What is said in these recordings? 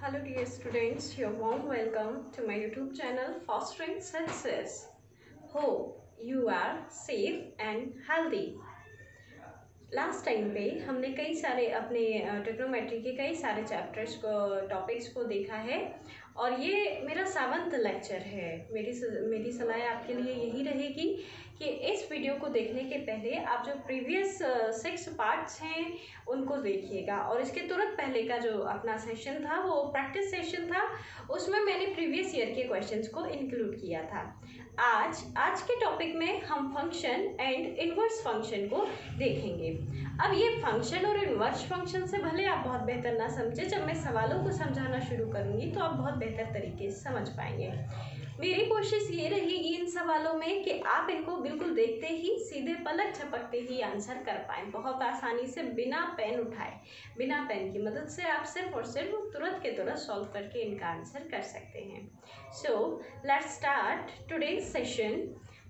Hello dear students, your warm welcome to my YouTube channel Fostering Success. Hope you are safe and healthy. Last time पे हमने कई सारे अपने trigonometry के कई सारे चैप्टर्स को टॉपिक्स को देखा है और ये मेरा 7th लेक्चर है। मेरी सलाह आपके लिए यही रहेगी कि इस वीडियो को देखने के पहले आप जो प्रीवियस 6 पार्ट्स हैं उनको देखिएगा और इसके तुरंत पहले का जो अपना सेशन था वो प्रैक्टिस सेशन था, उसमें मैंने प्रीवियस ईयर के क्वेश्चंस को इंक्लूड किया था। आज के टॉपिक में हम फंक्शन एंड इनवर्स फंक्शन को देखेंगे। अब ये फंक्शन और इनवर्स फंक्शन से भले आप बहुत बेहतर ना समझे, जब मैं सवालों को समझाना शुरू करूँगी तो आप बहुत बेहतर तरीके से समझ पाएंगे। मेरी कोशिश ये रहेगी इन सवालों में कि आप इनको बिल्कुल देखते ही सीधे पलक झपकते ही आंसर कर पाएँ, बहुत आसानी से बिना पेन उठाए, बिना पेन की मदद से आप सिर्फ और सिर्फ तुरंत के तुरंत सॉल्व करके इनका आंसर कर सकते हैं। So let's start today's session,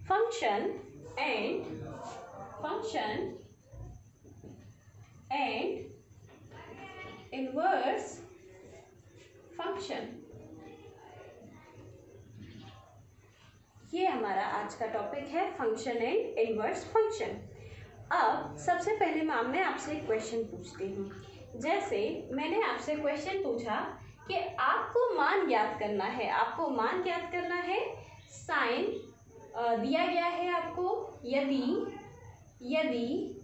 function and inverse function. ये हमारा आज का टॉपिक है, फंक्शन एंड इनवर्स फंक्शन। अब सबसे पहले मैं आपसे एक क्वेश्चन पूछती हूँ। जैसे मैंने आपसे क्वेश्चन पूछा कि आपको मान ज्ञात करना है, साइन दिया गया है आपको, यदि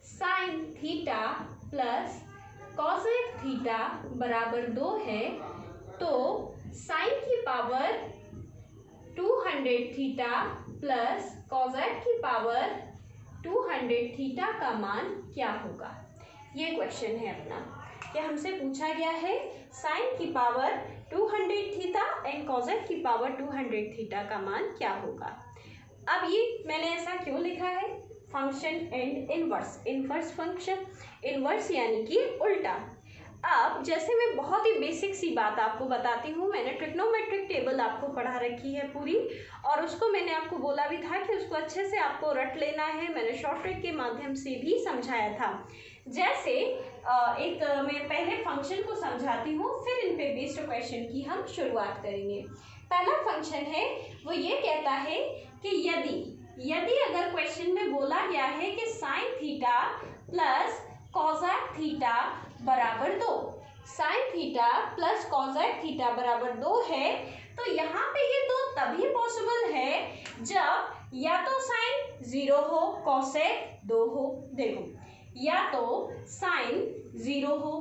sine theta plus cosec theta बराबर 2 है तो साइन की पावर 200 थीटा प्लस कॉसेक की पावर 200 थीटा का मान क्या होगा। ये क्वेश्चन है अपना, कि हमसे पूछा गया है साइन की पावर 200 थीटा एंड कॉसेक की पावर 200 थीटा का मान क्या होगा। अब ये मैंने ऐसा क्यों लिखा है, function and inverse function, inverse यानी कि उल्टा। अब जैसे मैं बहुत ही बेसिक सी बात आपको बताती हूँ, मैंने ट्रिग्नोमेट्रिक टेबल आपको पढ़ा रखी है पूरी, और उसको मैंने आपको बोला भी था कि उसको अच्छे से आपको रट लेना है। मैंने शॉर्ट ट्रिक के माध्यम से भी समझाया था। जैसे मैं पहले फंक्शन को समझाती हूँ, फिर इन पे बेस्ड क्वेश्चन की हम शुरुआत करेंगे। पहला फंक्शन है वो ये कहता है कि यदि अगर क्वेश्चन में बोला गया है कि sine theta plus cosec theta बराबर 2, sine theta plus cosec theta बराबर 2 है, तो यहाँ पे ये 2 तभी पॉसिबल है जब या तो साइन 0 हो, कॉसेक 2 हो। देखो, या तो साइन 0 हो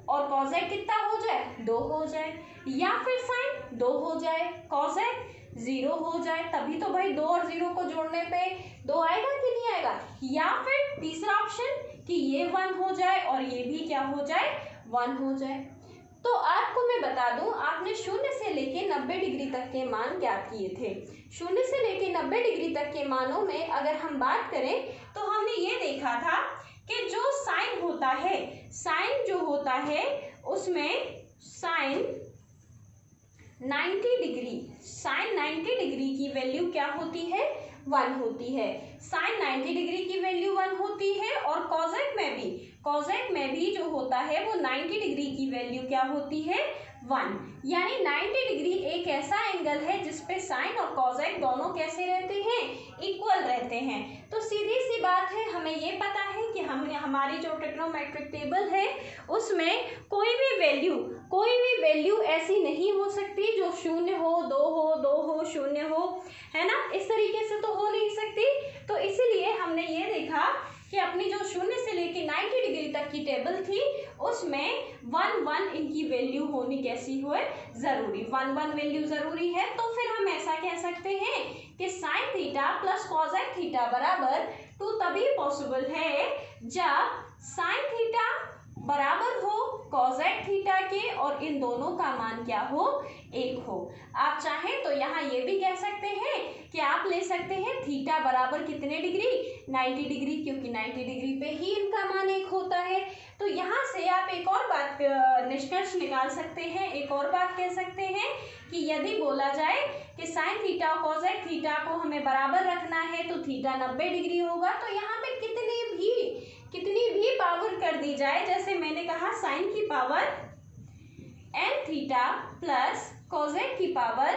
और कॉसेक कितना हो जाए, 2 हो जाए, या फिर साइन 2 हो जाए, कॉसेक 0 हो जाए, तभी तो भाई 2 और 0 को जोड़ने पे 2 आएगा कि नहीं आएगा। या फिर तीसरा ऑप्शन कि ये 1 हो जाए और ये भी क्या हो जाए, 1 हो जाए। तो आपको मैं बता दूं, आपने 0 से लेके 90 डिग्री तक के मान ज्ञात किए थे। 0 से लेके 90 डिग्री तक के मानों में अगर हम बात करें तो हमने ये देखा था कि जो साइन होता है, साइन जो होता है उसमें साइन 90 डिग्री की वैल्यू क्या होती है, 1 होती है। साइन 90 डिग्री की वैल्यू 1 होती है और कॉसेक में भी जो होता है वो 90 डिग्री की वैल्यू क्या होती है, 1। यानी 90 डिग्री एक ऐसा एंगल है जिसपे साइन और कॉसेक दोनों कैसे रहते हैं, इक्वल रहते हैं। तो सीधी सी बात है, हमें ये पता है कि हमारी जो ट्रिग्नोमेट्रिक टेबल है उसमें कोई भी वैल्यू ऐसी नहीं हो सकती जो 0 हो, 2 हो, 0 हो, है ना। इस तरीके से तो हो नहीं सकती। तो इसीलिए हमने ये देखा कि अपनी जो 0 से लेके 90 डिग्री तक की टेबल थी उसमें 1 इनकी वैल्यू होनी कैसी हो, जरूरी, 1 वैल्यू जरूरी है। तो फिर हम ऐसा कह सकते हैं कि sine theta plus cosec theta बराबर 2 तभी पॉसिबल है जब साइन थीटा बराबर हो कॉसेक थीटा के और इन दोनों का मान क्या हो, 1 हो। आप चाहें तो यहाँ ये भी कह सकते हैं कि आप ले सकते हैं थीटा बराबर कितने डिग्री, 90 डिग्री, क्योंकि 90 डिग्री पे ही इनका मान 1 होता है। तो यहाँ से आप एक और बात निष्कर्ष निकाल सकते हैं, एक और बात कह सकते हैं कि यदि बोला जाए कि साइन थीटा और कॉसेक थीटा को हमें बराबर रखना है तो थीटा 90 डिग्री होगा, तो यहाँ पे कितनी भी पावर कर दी जाए, जैसे मैंने कहा साइन की पावर थीटा प्लस कोसेक की पावर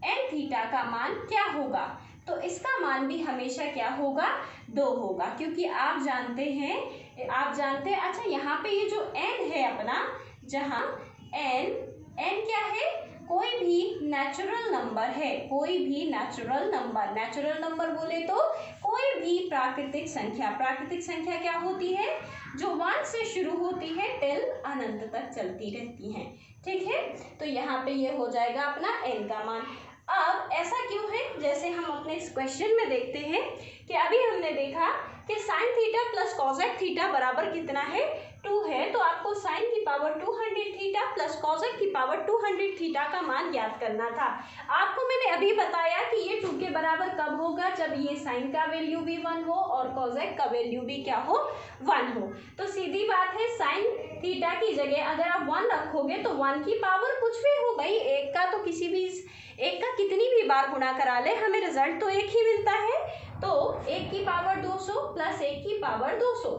n थीटा का मान क्या होगा? तो इसका मान भी हमेशा क्या होगा? 2 होगा, क्योंकि आप जानते हैं अच्छा यहाँ पे ये जो n है अपना, जहाँ n क्या है? कोई भी नेचुरल नंबर है, कोई भी नेचुरल नंबर बोले तो कोई भी प्राकृतिक संख्या क्या होती है? जो 1 से शुरू होती है टिल अनंत तक चलती रहती हैं। ठीक है, तो यहाँ पे ये हो जाएगा अपना n का मान। अब ऐसा क्यों है? जैसे हम अपने इस क्वेश्चन में देखते हैं कि अभी हमने देखा कि sine theta plus cosec theta बराबर कितना है? 2 है। तो आपको साइन की पावर 200 थीटा प्लस कॉसेक की पावर 200 थीटा का मान ज्ञात करना था। आपको मैंने अभी बताया कि ये 2 के बराबर कब होगा? जब ये साइन का वैल्यू भी 1 हो और कॉसेक का वैल्यू भी क्या हो? 1 हो। तो सीधी बात है, साइन थीटा की जगह अगर आप 1 रखोगे तो 1 की पावर कुछ भी हो भाई, एक का कितनी भी बार गुणा करा ले, हमें रिजल्ट तो एक ही मिलता है। तो 1 की पावर 200 प्लस 1 की पावर 200,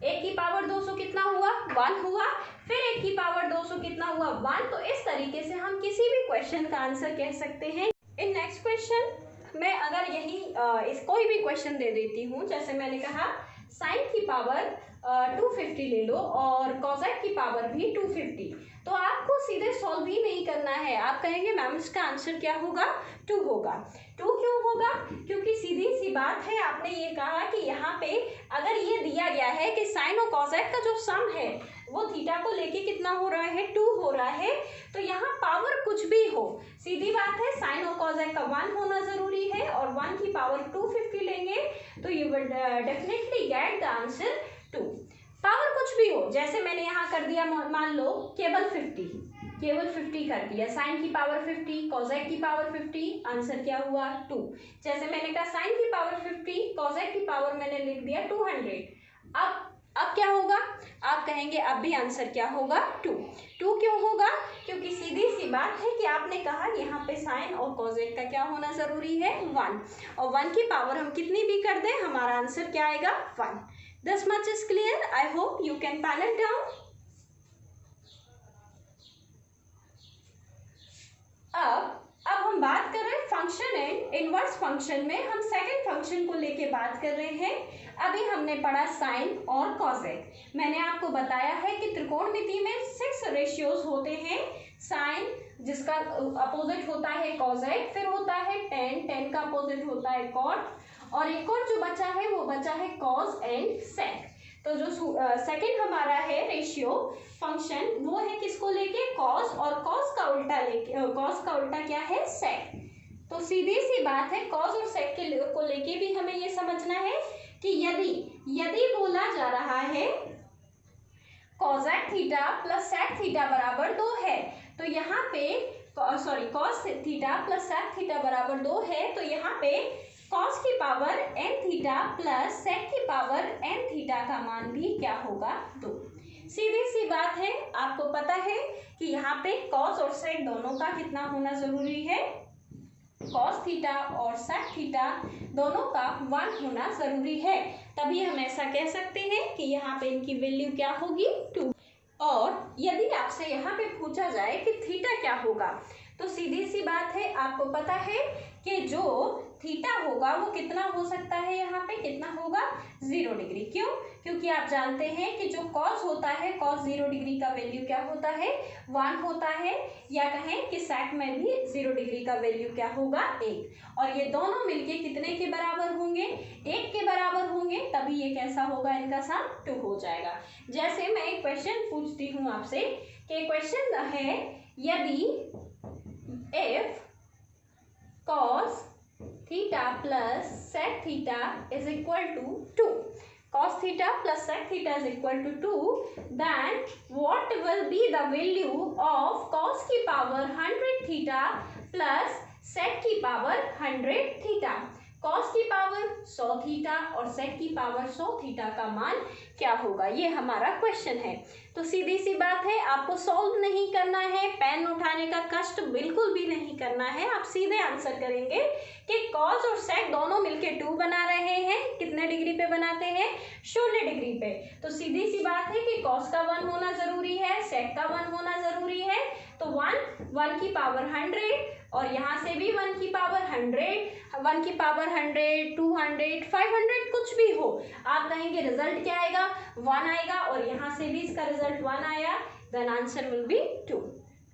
1 की पावर 200 कितना हुआ? 1 हुआ। फिर 1 की पावर 200 कितना हुआ? 1। तो इस तरीके से हम किसी भी क्वेश्चन का आंसर कह सकते हैं। इन नेक्स्ट क्वेश्चन मैं अगर इस कोई भी क्वेश्चन दे देती हूँ, जैसे मैंने कहा साइन की पावर 250 ले लो और कॉसेक की पावर भी 250, तो आपको सीधे सॉल्व ही नहीं करना है। आप कहेंगे मैम इसका आंसर क्या होगा? 2 होगा। 2 क्यों होगा? क्योंकि सीधी सी बात है, आपने ये कहा कि यहाँ पे अगर ये दिया गया है कि साइन और कॉसेक का जो सम है वो थीटा को लेके कितना हो रहा है? 2 हो रहा है। तो यहाँ पावर कुछ भी हो, सीधी बात है, साइन और कॉसेक का 1 होना जरूरी है और 1 की पावर 250 लेंगे तो you will definitely get the answer 2। Power कुछ भी हो, जैसे मैंने यहाँ कर दिया, मान लो केवल 50 कर दिया, साइन की पावर 50, कॉसेक की पावर 50, आंसर क्या हुआ? 2। जैसे मैंने कहा साइन की पावर 50, कॉसेक की पावर मैंने लिख दिया 200। अब क्या होगा? आप कहेंगे अब भी आंसर क्या होगा? 2 क्यों होगा? क्योंकि सीधी सी बात है कि आपने कहा यहाँ पे साइन और कॉसेक का क्या होना जरूरी है? 1, और 1 की पावर हम कितनी भी कर दें, हमारा आंसर क्या आएगा? 1। This much is clear. I hope you can pen it down. अब हम बात कर रहे हैं फंक्शन एंड इनवर्स फंक्शन में हम सेकंड फंक्शन को लेके बात कर रहे हैं। अभी हमने पढ़ा साइन और कॉसेक। मैंने आपको बताया है कि त्रिकोणमिति में 6 रेशियोज होते हैं। साइन जिसका अपोजिट होता है कॉसेक, फिर होता है टेन का अपोजिट होता है कॉट, और एक और जो बचा है वो बचा है कॉस एंड सेक। तो जो सेकंड हमारा है रेशियो फंक्शन वो है किसको लेके? कॉस, और कॉस का उल्टा क्या है? सेक। तो सीधी सी बात है, कॉस और सेक को लेके भी हमें ये समझना है कि यदि बोला जा रहा है cosec theta plus sec theta बराबर 2 है, तो यहाँ पे cos theta plus sec theta बराबर 2 है, तो यहाँ पे कॉस की power n theta plus sec की पावर n थीटा का मान भी क्या होगा? 2। सीधी सी बात है, आपको पता है कि यहाँ पे कॉस और सेक दोनों का कितना होना जरूरी है? कॉस थीटा और सेक थीटा दोनों का 1 होना जरूरी है, तभी हम ऐसा कह सकते हैं कि यहाँ पे इनकी वैल्यू क्या होगी? 2। और यदि आपसे यहाँ पे पूछा जाए कि थीटा क्या होगा, तो सीधी सी बात है, आपको पता है कि जो थीटा होगा वो कितना हो सकता है? यहाँ पे कितना होगा? 0 डिग्री। क्यों? क्योंकि आप जानते हैं कि जो कॉस होता है, कॉस 0 डिग्री का वैल्यू क्या होता है? 1 होता है, या कहें कि सेक में भी 0 डिग्री का वैल्यू क्या होगा? 1। और ये दोनों मिलके कितने के बराबर होंगे? 1 के बराबर होंगे, तभी ये कैसा होगा? इनका सम 2 हो जाएगा। जैसे मैं एक क्वेश्चन पूछती हूँ आपसे कि क्वेश्चन है, यदि if cos theta plus sec theta is equal to 2, cos theta plus sec theta is equal to 2, then what will be the value of cos की power 100 theta plus sec की power 100 theta? cos की power 100 theta और sec की power 100 theta का मान क्या होगा? ये हमारा क्वेश्चन है। तो सीधी सी बात है, आपको सॉल्व नहीं करना है, पेन उठाने का कष्ट बिल्कुल भी नहीं करना है। आप सीधे आंसर करेंगे कि कॉस और सेक दोनों मिलके 2 बना रहे हैं। कितने डिग्री पे बनाते हैं? 0 डिग्री पे। तो सीधी सी बात है कि कॉस का 1 होना जरूरी है, सेक का 1 होना जरूरी है। तो 1 की पावर 100 और यहाँ से भी 1 की पावर 100, 1 की पावर 100, 200, 500 कुछ भी हो, आप कहेंगे रिजल्ट क्या आएगा? 1 आएगा। और यहाँ से भी इसका रिजल्ट 1 आया, then answer will be 2।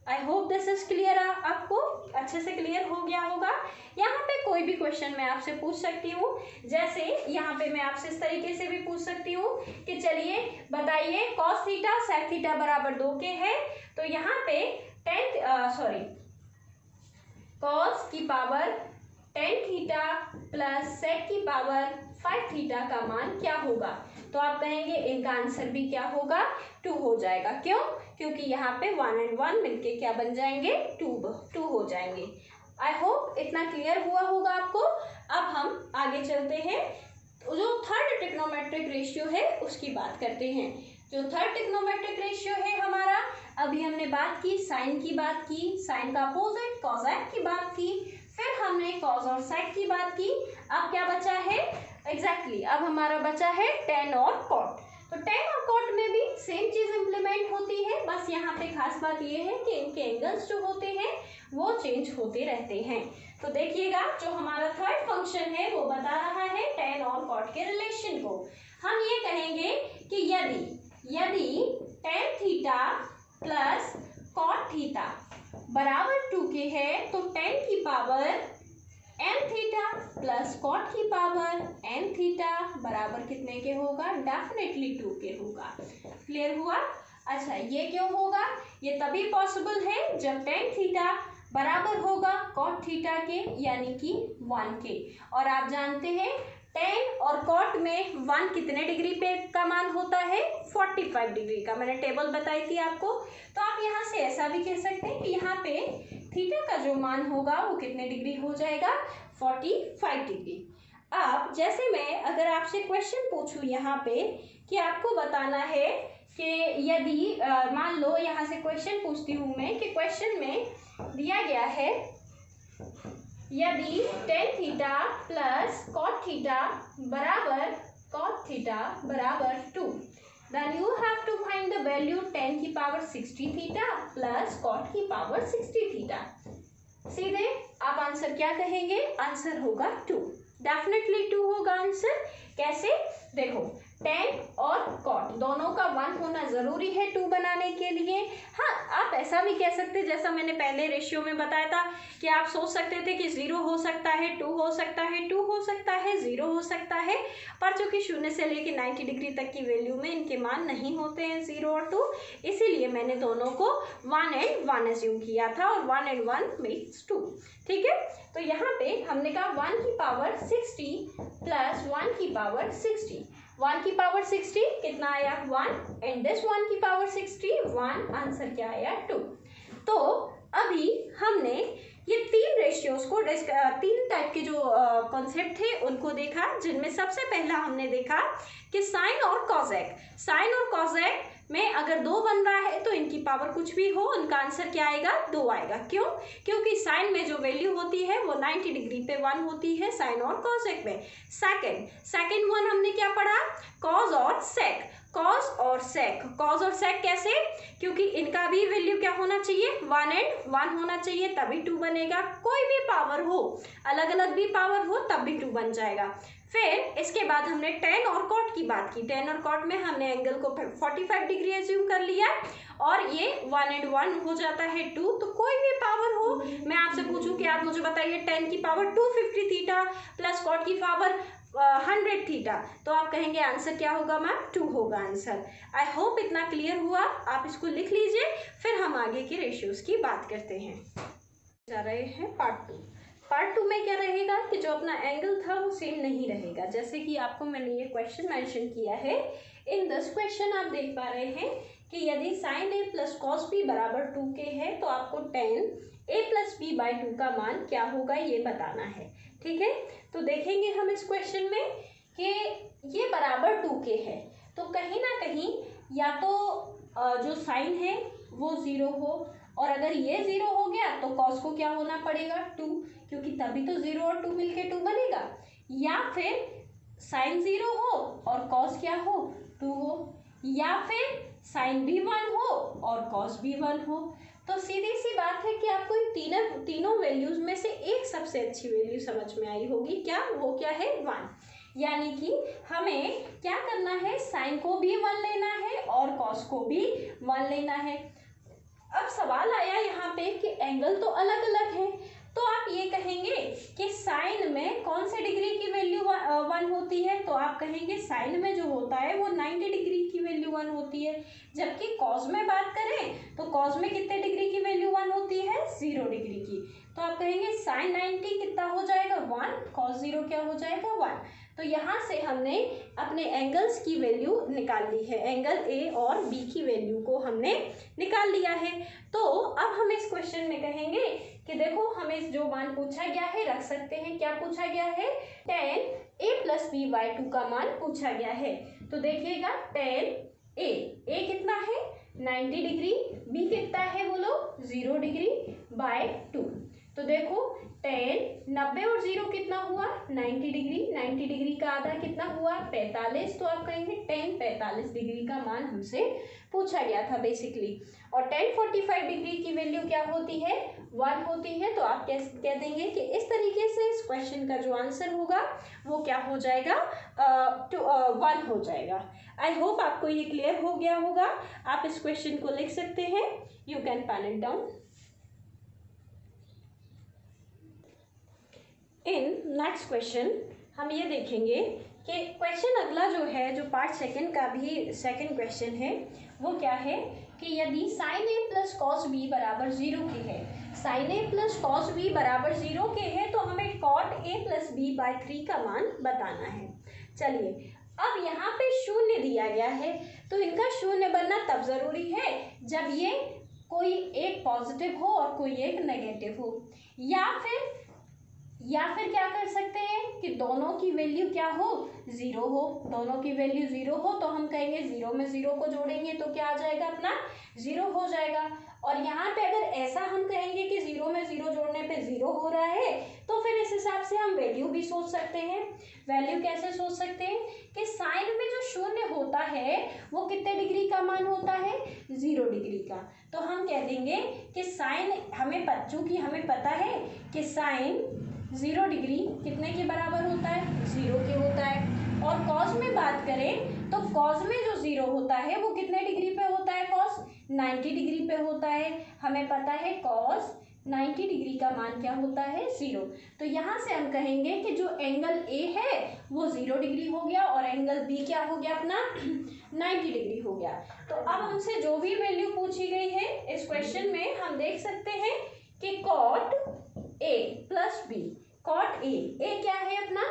I hope this is clear. आपको अच्छे से क्लियर हो गया होगा। यहाँ पे कोई भी क्वेश्चन मैं आपसे पूछ सकती हूँ, जैसे यहाँ पे मैं आपसे इस तरीके से भी पूछ सकती हूँ कि चलिए बताइए कॉस थीटा सेक थीटा बराबर 2 के है। तो यहाँ पे कॉस की पावर 10 थीटा प्लस सेक की पावर 5 थीटा का मान क्या होगा? तो आप कहेंगे इनका आंसर भी क्या होगा? 2 हो जाएगा। क्यों? क्योंकि यहाँ पे 1 और 1 मिलके क्या बन जाएंगे? 2 हो जाएंगे। आई होप इतना क्लियर हुआ होगा आपको। अब हम आगे चलते हैं, जो थर्ड ट्रिग्नोमेट्रिक रेशियो है उसकी बात करते हैं। जो थर्ड ट्रिग्नोमेट्रिक रेशियो है हमारा, अभी हमने बात की साइन की बात की, साइन का अपोजिट कॉसेक की बात की, फिर हमने कॉस और सेक की बात की। अब क्या बचा है? एग्जैक्टली अब हमारा बचा है टेन और कॉट। तो टेन और कॉट में भी सेम चीज इंप्लीमेंट होती है, बस यहाँ पे खास बात ये है कि इनके एंगल्स जो होते हैं वो चेंज होते रहते हैं। तो देखिएगा, जो हमारा थर्ड फंक्शन है वो बता रहा है टेन और कॉट के रिलेशन को। हम ये कहेंगे कि यदि tan theta plus cot theta बराबर 2 के है, तो टेन की power n theta plus cot की पावर एन थीटा बराबर कितने के होगा? डेफिनेटली 2 के होगा। क्लियर हुआ? अच्छा, ये क्यों होगा? ये तभी पॉसिबल है जब टेन थीटा बराबर होगा कॉट थीटा के, यानी कि 1 के। और आप जानते हैं टेन और कॉट में 1 कितने डिग्री पे का मान होता है? 45 डिग्री का। मैंने टेबल बताई थी आपको। तो आप यहाँ से ऐसा भी कह सकते हैं कि यहाँ पे थीटा का जो मान होगा वो कितने डिग्री हो जाएगा? 45 डिग्री। अब जैसे मैं अगर आपसे क्वेश्चन पूछूं यहाँ पे कि आपको बताना है कि यदि मान लो यहाँ से क्वेश्चन पूछती हूँ मैं कि क्वेश्चन में दिया गया है यदि tan theta plus cot theta बराबर 2, then you have to find the value 10 की पावर 60 थीटा प्लस कॉट की पावर 60 थीटा। सीधे आप आंसर क्या कहेंगे? आंसर होगा 2। डेफिनेटली 2 होगा आंसर। कैसे? देखो, टेन और कॉट दोनों का 1 होना जरूरी है 2 बनाने के लिए। हाँ, आप ऐसा भी कह सकते हैं, जैसा मैंने पहले रेशियो में बताया था कि आप सोच सकते थे कि 0 हो सकता है, 2 हो सकता है, 2 हो सकता है, 0 हो सकता है, पर चूंकि 0 से लेकर 90 डिग्री तक की वैल्यू में इनके मान नहीं होते हैं 0 और 2, इसीलिए मैंने दोनों को 1 और 1 एज्यूम किया था और 1 और 1 मेक्स 2। ठीक है, तो यहाँ पे हमने कहा 1 की पावर 60 प्लस 1 की पावर 60। 1 की पावर 60 कितना आया? 1 एंड दिस 1 की पावर 60 1, आंसर क्या आया? 2। तो अभी हमने ये 3 रेशियोज को 3 टाइप के जो कॉन्सेप्ट थे उनको देखा, जिनमें सबसे पहला हमने देखा कि साइन और कॉसेक में अगर 2 बन रहा है तो इनकी पावर कुछ भी हो, उनका आंसर क्या आएगा? 2 आएगा। क्यों? क्योंकि साइन में जो वैल्यू होती है वो 90 डिग्री पे 1 होती है साइन और कॉसेक में। सेकंड वन हमने क्या पढ़ा? कॉस और सेक कैसे? क्योंकि इनका भी वैल्यू क्या होना चाहिए? 1 और 1 होना चाहिए, तभी 2 बनेगा। कोई भी पावर हो, अलग अलग भी पावर हो, तब भी 2 बन जाएगा। फिर इसके बाद हमने टेन और कॉट की बात की। टेन और कॉट में हमने एंगल को 45 डिग्री एज्यूम कर लिया और ये 1 और 1 हो जाता है 2। तो कोई भी पावर हो, मैं आपसे पूछूं कि आप मुझे बताइए 10 की पावर 250 थीटा प्लस कॉट की पावर 100 थीटा, तो आप कहेंगे आंसर क्या होगा मैम? 2 होगा आंसर। आई होप इतना क्लियर हुआ। आप इसको लिख लीजिए, फिर हम आगे के रेशियोज की बात करते हैं। जा रहे हैं पार्ट 2 में क्या रहेगा कि जो अपना एंगल था वो सेम नहीं रहेगा। जैसे कि आपको मैंने ये क्वेश्चन मेंशन किया है, इन दिस क्वेश्चन आप देख पा रहे हैं कि यदि sine A plus cos B बराबर 2 के है तो आपको tan A plus B by 2 का मान क्या होगा ये बताना है। ठीक है, तो देखेंगे हम इस क्वेश्चन में कि ये बराबर 2 के है, तो कहीं ना कहीं या तो जो साइन है वो 0 हो, और अगर ये 0 हो गया तो कॉस को क्या होना पड़ेगा 2, क्योंकि तभी तो 0 और 2 मिलके 2 बनेगा। या फिर साइन 0 हो और कॉस क्या हो 2 हो, या फिर साइन भी 1 हो और कॉस भी 1 हो। तो सीधी सी बात है कि आपको इन तीनों वैल्यूज में से एक सबसे अच्छी वैल्यू समझ में आई होगी। क्या? वो क्या है 1। यानी कि हमें क्या करना है, साइन को भी 1 लेना है और कॉस को भी 1 लेना है। अब सवाल आया यहाँ पे कि एंगल तो अलग अलग है, तो आप ये कहेंगे कि साइन में कौन से डिग्री की वैल्यू 1 होती है, तो आप कहेंगे साइन में जो होता है वो 90 डिग्री की वैल्यू 1 होती है। जबकि कॉस में बात करें तो कॉस में कितने डिग्री की वैल्यू 1 होती है 0 डिग्री की। तो आप कहेंगे साइन 90 कितना हो जाएगा 1, कॉस 0 क्या हो जाएगा 1। तो यहाँ से हमने अपने एंगल्स की वैल्यू निकाल ली है, एंगल ए और बी की वैल्यू को हमने निकाल लिया है। तो अब हम इस क्वेश्चन में कहेंगे कि देखो हमें जो मान पूछा गया है रख सकते हैं। क्या पूछा गया है? tan a + b/2 का मान पूछा गया है। तो देखिएगा tan a कितना है 90 डिग्री, b कितना है बोलो 0 डिग्री बाय 2। तो देखो tan 90 और 0 कितना हुआ 90 डिग्री, 90 डिग्री का आधा कितना हुआ 45। तो आप कहेंगे tan 45 डिग्री का मान हमसे पूछा गया था बेसिकली। और tan 45 डिग्री की वैल्यू क्या होती है 1 होती है। तो आप कह देंगे कि इस तरीके से इस क्वेश्चन का जो आंसर होगा वो क्या हो जाएगा 1 हो जाएगा। आई होप आपको ये क्लियर हो गया होगा। आप इस क्वेश्चन को लिख सकते हैं, you can pen it down. In next question हम ये देखेंगे कि क्वेश्चन अगला जो है, जो पार्ट सेकंड का भी सेकंड क्वेश्चन है, वो क्या है कि यदि sine A plus cos B बराबर 0 के है, sine A plus cos B बराबर 0 के है, तो हमें cot A plus B by 3 का मान बताना है। चलिए अब यहाँ पे शून्य दिया गया है, तो इनका शून्य बनना तब जरूरी है जब ये कोई एक पॉजिटिव हो और कोई एक नेगेटिव हो, या फिर क्या कर सकते हैं कि दोनों की वैल्यू क्या हो 0 हो। दोनों की वैल्यू 0 हो तो हम कहेंगे 0 में 0 को जोड़ेंगे तो क्या आ जाएगा अपना 0 हो जाएगा। और यहाँ पे अगर ऐसा हम कहेंगे कि 0 में 0 जोड़ने पे 0 हो रहा है, तो फिर इस हिसाब से हम वैल्यू भी सोच सकते हैं। वैल्यू कैसे सोच सकते हैं कि साइन में जो शून्य होता है वो कितने डिग्री का मान होता है 0 डिग्री का। तो हम कह देंगे कि साइन चूंकि हमें पता है कि साइन 0 डिग्री कितने के बराबर होता है 0 के होता है। और कॉस में बात करें तो कॉस में जो 0 होता है वो कितने डिग्री पे होता है कॉस 90 डिग्री पे होता है। हमें पता है कॉस 90 डिग्री का मान क्या होता है 0। तो यहाँ से हम कहेंगे कि जो एंगल ए है वो 0 डिग्री हो गया और एंगल बी क्या हो गया अपना 90 डिग्री हो गया। तो अब हमसे जो भी वैल्यू पूछी गई है इस क्वेश्चन में हम देख सकते हैं कि cot A plus B, cot A क्या है अपना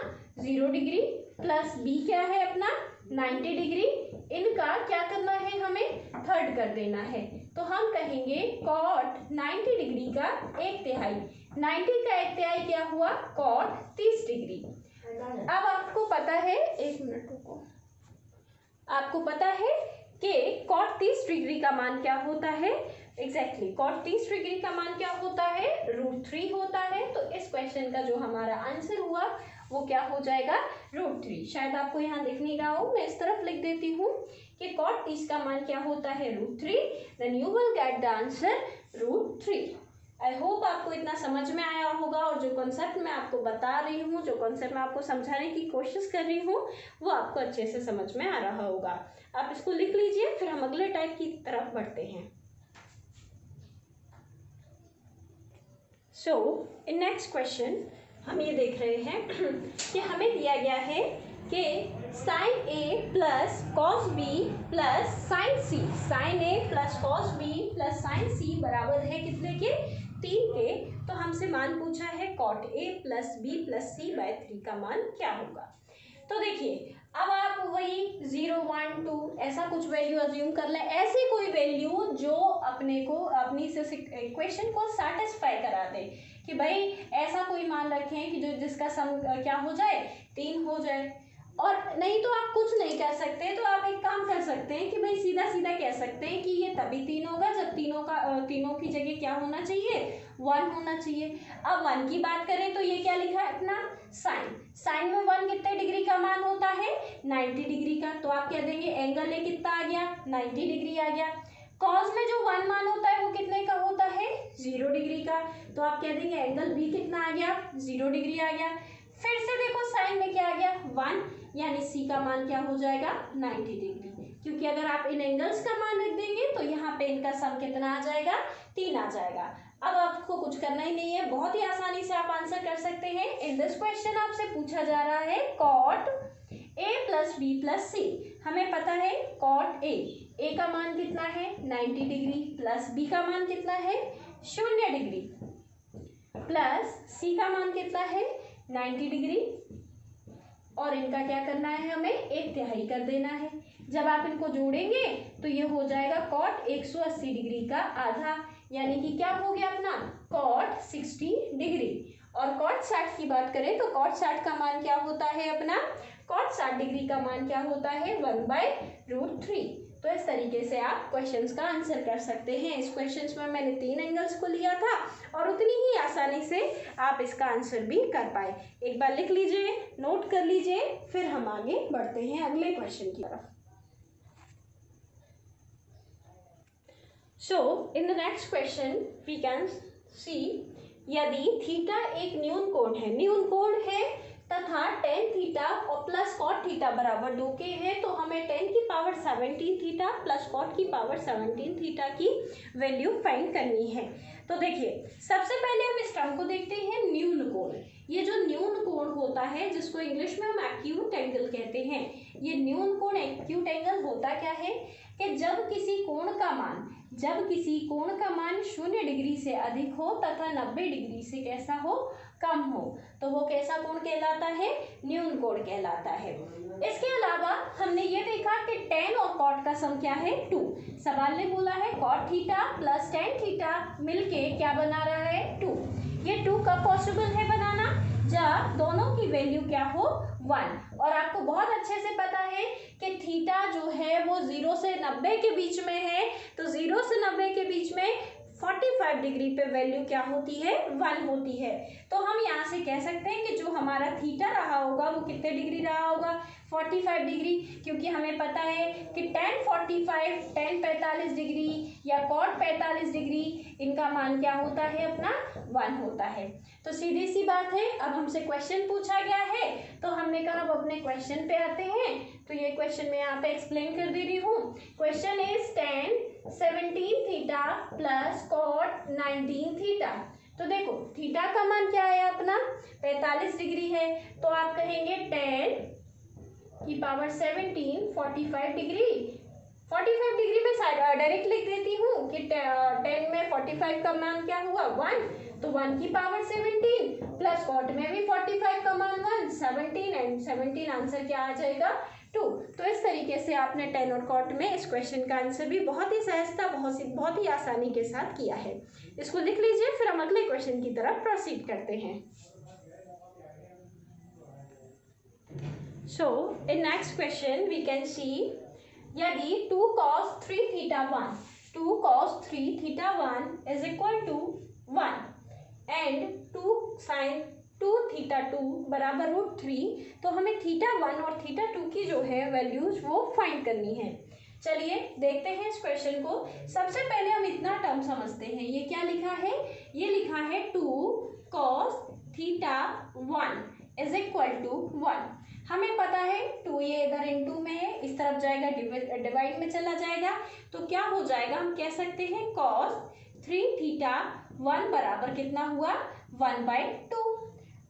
0 डिग्री प्लस बी क्या है अपना 90 डिग्री, इनका क्या करना है हमें थर्ड कर देना है। तो हम कहेंगे कॉट 90 डिग्री का 1/3, 90 का 1/3 क्या हुआ कॉट 30 डिग्री। अब आपको पता है, एक मिनट रुको, आपको पता है कि कॉट 30 डिग्री का मान क्या होता है एग्जैक्टली कॉट 30 डिग्री का मान क्या होता है √3 होता है। तो इस क्वेश्चन का जो हमारा आंसर हुआ वो क्या हो जाएगा √3। शायद आपको यहाँ दिख नहीं रहा हो, मैं इस तरफ लिख देती हूँ कि कॉट 30 का मान क्या होता है √3, then you will get the answer √3। I hope आपको इतना समझ में आया होगा और जो कॉन्सेप्ट मैं आपको बता रही हूँ, जो कॉन्सेप्ट मैं आपको समझाने की कोशिश कर रही हूँ वो आपको अच्छे से समझ में आ रहा होगा। आप इसको लिख लीजिए, फिर हम अगले टाइप की तरफ बढ़ते हैं। सो इन नेक्स्ट क्वेश्चन हम ये देख रहे हैं कि हमें दिया गया है कि sine A plus cos B plus sine C, sine A plus cos B plus sine C बराबर है कितने के 3 के। तो हमसे मान पूछा है cot A plus B plus C by 3 का मान क्या होगा। तो देखिए अब आप वही 0, 1, 2 ऐसा कुछ वैल्यू अज्यूम कर लें, ऐसी कोई वैल्यू जो अपने को अपनी इक्वेशन को सेटिस्फाई करा दे कि भाई ऐसा कोई मान रखें कि जो जिसका सम क्या हो जाए 3 हो जाए। और नहीं तो आप कुछ नहीं कर सकते, तो आप एक काम कर सकते हैं कि भाई सीधा सीधा कह सकते हैं कि ये तभी 3 होगा जब तीनों की जगह क्या होना चाहिए, 1 होना चाहिए। अब 1 की बात करें तो ये क्या लिखा है अपना साइन, साइन में 1 कितने डिग्री का मान होता है, 90 डिग्री का, तो आप कह देंगे एंगल ए कितना आ गया, 90 डिग्री आ गया। कॉस में जो 1 मान होता है वो कितने का होता है, 0 डिग्री का, तो आप कह देंगे एंगल बी कितना आ गया, 0 डिग्री आ गया। फिर से देखो साइन में क्या आ गया 1, यानी सी का मान क्या हो जाएगा 90 डिग्री, क्योंकि अगर आप इन एंगल्स का मान रख देंगे तो यहाँ पे इनका सम कितना आ जाएगा, 3 आ जाएगा। अब आपको कुछ करना ही नहीं है, बहुत ही आसानी से आप आंसर कर सकते हैं। इन दिस क्वेश्चन आपसे पूछा जा रहा है cot A plus B plus C. हमें पता है कॉट ए का मान कितना है 90 डिग्री, प्लस बी का मान कितना है 0 डिग्री, प्लस सी का मान कितना है 90 डिग्री, और इनका क्या करना है, हमें 1/3 कर देना है। जब आप इनको जोड़ेंगे तो ये हो जाएगा कॉट 180 डिग्री का आधा, यानी कि क्या हो गया अपना कॉट 60 डिग्री। और कॉट 60 की बात करें तो कॉट 60 का मान क्या होता है अपना, कॉट 60 डिग्री का मान क्या होता है 1/√3। तो इस तरीके से आप क्वेश्चंस का आंसर कर सकते हैं। इस क्वेश्चंस में मैंने 3 एंगल्स को लिया था और उतनी ही आसानी से आप इसका आंसर भी कर पाए। एक बार लिख लीजिए, नोट कर लीजिए, फिर हम आगे बढ़ते हैं अगले क्वेश्चन की तरफ। So in the next question we can see, यदि थीटा एक न्यून कोण है तथा tan थीटा और प्लस कॉट थीटा बराबर 2 के हैं, तो हमें tan की पावर 17 थीटा प्लस कॉट की पावर 17 थीटा की वैल्यू फाइंड करनी है। तो देखिए सबसे पहले हम इस टर्म को देखते हैं न्यून कोण। ये जो न्यून कोण होता है जिसको इंग्लिश में हम एक्यूट एंगल कहते हैं, ये न्यून कोण एक्यूट एंगल होता क्या है कि जब किसी कोण का मान 0 डिग्री से अधिक हो तथा 90 डिग्री से कैसा हो, कम हो, तो वो कैसा कोण कहलाता है, न्यून कोण कहलाता है। इसके अलावा हमने ये देखा कि tan और cot का सम क्या है 2। सवाल ने बोला है cot theta plus tan theta मिलके क्या बना रहा है 2। ये 2 कब पॉसिबल है बनाना, जब दोनों की वैल्यू क्या हो 1। और आपको बहुत अच्छे से पता है कि थीटा जो है वो 0 से 90 के बीच में है, तो 0 से 90 के बीच में 45 डिग्री पे वैल्यू क्या होती है 1 होती है। तो हम यहाँ से कह सकते हैं कि जो हमारा थीटा रहा होगा वो कितने डिग्री रहा होगा 45 डिग्री, क्योंकि हमें पता है कि tan 45 डिग्री या cot 45 डिग्री इनका मान क्या होता है अपना 1 होता है। तो सीधी सी बात है, अब हमसे क्वेश्चन पूछा गया है तो हमने कहा अब अपने क्वेश्चन पे आते हैं। तो ये क्वेश्चन मैं यहाँ पे एक्सप्लेन कर दे रही हूँ। Question is tan 17 theta plus cot 19 theta. तो देखो थीटा का मान क्या है अपना 45 डिग्री है, तो आप कहेंगे tan की पावर 17 45 डिग्री। 45 डिग्री में डायरेक्ट लिख देती हूँ कि 10 में 45 का मान क्या हुआ 1, तो 1 की पावर 17 प्लस कॉट में भी 45 का मान 1, 17 एंड 17 आंसर क्या आ जाएगा 2। तो इस तरीके से आपने tan और cot में इस क्वेश्चन का आंसर भी बहुत ही सहजता बहुत ही आसानी के साथ किया है। इसको लिख लीजिए, फिर हम अगले क्वेश्चन की तरफ प्रोसीड करते हैं। So in next question we can see, यदि 2 cos 3 theta 1 is equal to 1 and 2 sin 2 theta 2 बराबर √3, तो हमें थीटा 1 और थीटा 2 की जो है वैल्यूज वो फाइंड करनी है। चलिए देखते हैं इस क्वेश्चन को। सबसे पहले हम इतना टर्म समझते हैं, ये क्या लिखा है, ये लिखा है 2 cos theta 1 is equal to 1। हमें पता है 2 ये इधर इनटू में है, इस तरफ जाएगा डिवाइड में चला जाएगा, तो क्या हो जाएगा हम कह सकते हैं cos 3 थीटा 1 बराबर कितना हुआ 1/2।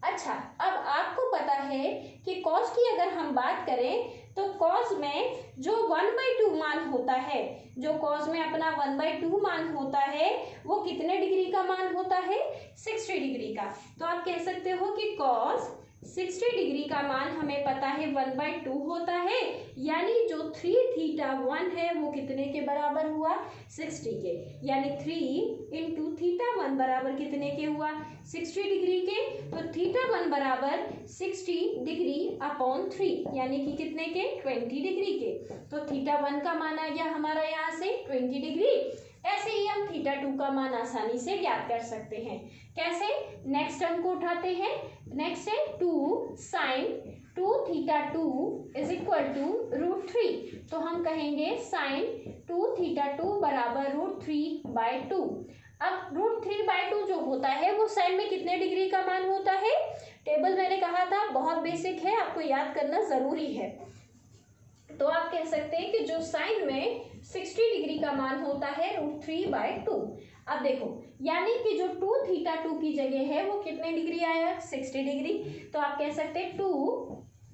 अच्छा, अब आपको पता है कि cos की अगर हम बात करें तो cos में जो 1/2 मान होता है, जो cos में अपना 1/2 मान होता है वो कितने डिग्री का मान होता है 60 डिग्री का। तो आप कह सकते हो कि cos 60 डिग्री का मान हमें पता है 1/2 होता है, यानी जो 3 थीटा 1 है वो कितने के बराबर हुआ, 60 के, यानी 3 इंटू थीटा 1 बराबर कितने के हुआ, 60 डिग्री के। तो थीटा 1 बराबर 60 डिग्री अपॉन 3, यानी कि कितने के, 20 डिग्री के। तो थीटा 1 का मान आ गया हमारा यहाँ से 20 डिग्री। ऐसे ही हम थीटा 2 का मान आसानी से ज्ञात कर सकते हैं। कैसे, नेक्स्ट टर्म को उठाते हैं। नेक्स्ट है 2 sine 2 theta 2 is equal to √3। तो हम कहेंगे साइन 2 थीटा 2 बराबर √3/2। अब √3/2 जो होता है वो साइन में कितने डिग्री का मान होता है, टेबल मैंने कहा था बहुत बेसिक है, आपको याद करना जरूरी है। तो आप कह सकते हैं कि जो साइन में 60 डिग्री का मान होता है √3/2। अब देखो, यानी कि जो 2 थीटा 2 की जगह है वो कितने डिग्री आया, 60 डिग्री। तो आप कह सकते हैं 2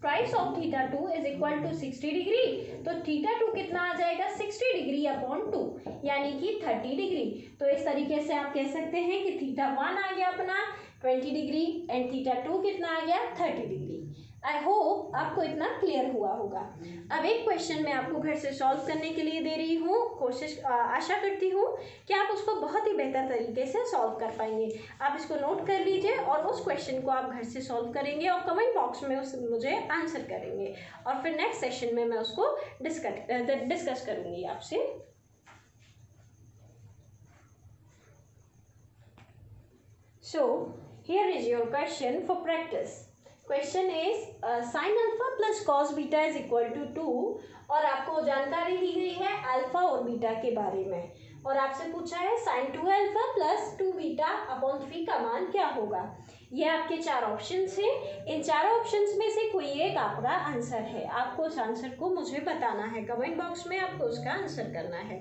price of theta 2 is equal to 60 degree. तो थीटा 2 कितना आ जाएगा, 60 डिग्री अपॉन 2, यानी कि 30 डिग्री। तो इस तरीके से आप कह सकते हैं कि थीटा 1 आ गया अपना 20 डिग्री एंड थीटा 2 कितना आ गया, 30 डिग्री। आई होप आपको इतना क्लियर हुआ होगा। अब एक क्वेश्चन मैं आपको घर से सॉल्व करने के लिए दे रही हूँ, आशा करती हूँ कि आप उसको बहुत ही बेहतर तरीके से सॉल्व कर पाएंगे। आप इसको नोट कर लीजिए और उस क्वेश्चन को आप घर से सॉल्व करेंगे और कमेंट बॉक्स में उस मुझे आंसर करेंगे, और फिर नेक्स्ट सेशन में मैं उसको डिस्कस करूँगी आपसे। So here is your question for practice. Question is sin alpha plus cos beta is equal to 2, और आपको जानकारी दी गई है अल्फा और बीटा के बारे में, और आपसे पूछा है sin 2 alpha plus 2 beta upon 3 का मान क्या होगा। ये आपके 4 ऑप्शंस हैं, इन चारों ऑप्शंस में से कोई एक आपका आंसर है। आपको उस आंसर को मुझे बताना है, कमेंट बॉक्स में आपको उसका आंसर करना है।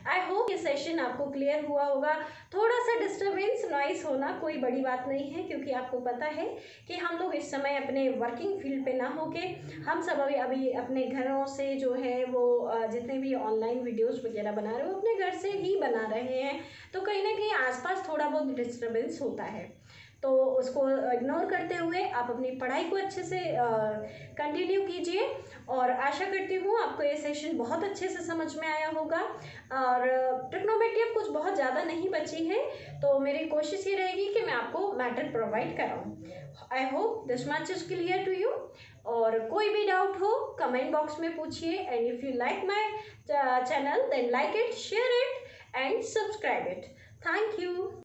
आई होप ये सेशन आपको क्लियर हुआ होगा। थोड़ा सा डिस्टर्बेंस नॉइस होना कोई बड़ी बात नहीं है, क्योंकि आपको पता है कि हम लोग इस समय अपने वर्किंग फील्ड पे ना होके हम सब अभी अपने घरों से जो है वो जितने भी ऑनलाइन वीडियोस वगैरह बना रहे हो अपने घर से ही बना रहे हैं, तो कहीं ना कहीं आसपास थोड़ा बहुत डिस्टर्बेंस होता है। तो उसको इग्नोर करते हुए आप अपनी पढ़ाई को अच्छे से कंटिन्यू कीजिए, और आशा करती हूँ आपको ये सेशन बहुत अच्छे से समझ में आया होगा। और ट्रिग्नोमेट्री अब कुछ बहुत ज़्यादा नहीं बची है, तो मेरी कोशिश ये रहेगी कि मैं आपको मैटर प्रोवाइड कराऊँ। I hope this much is clear to you. और कोई भी डाउट हो कमेंट बॉक्स में पूछिए, and if you like my channel then like it, share it and subscribe it. Thank you.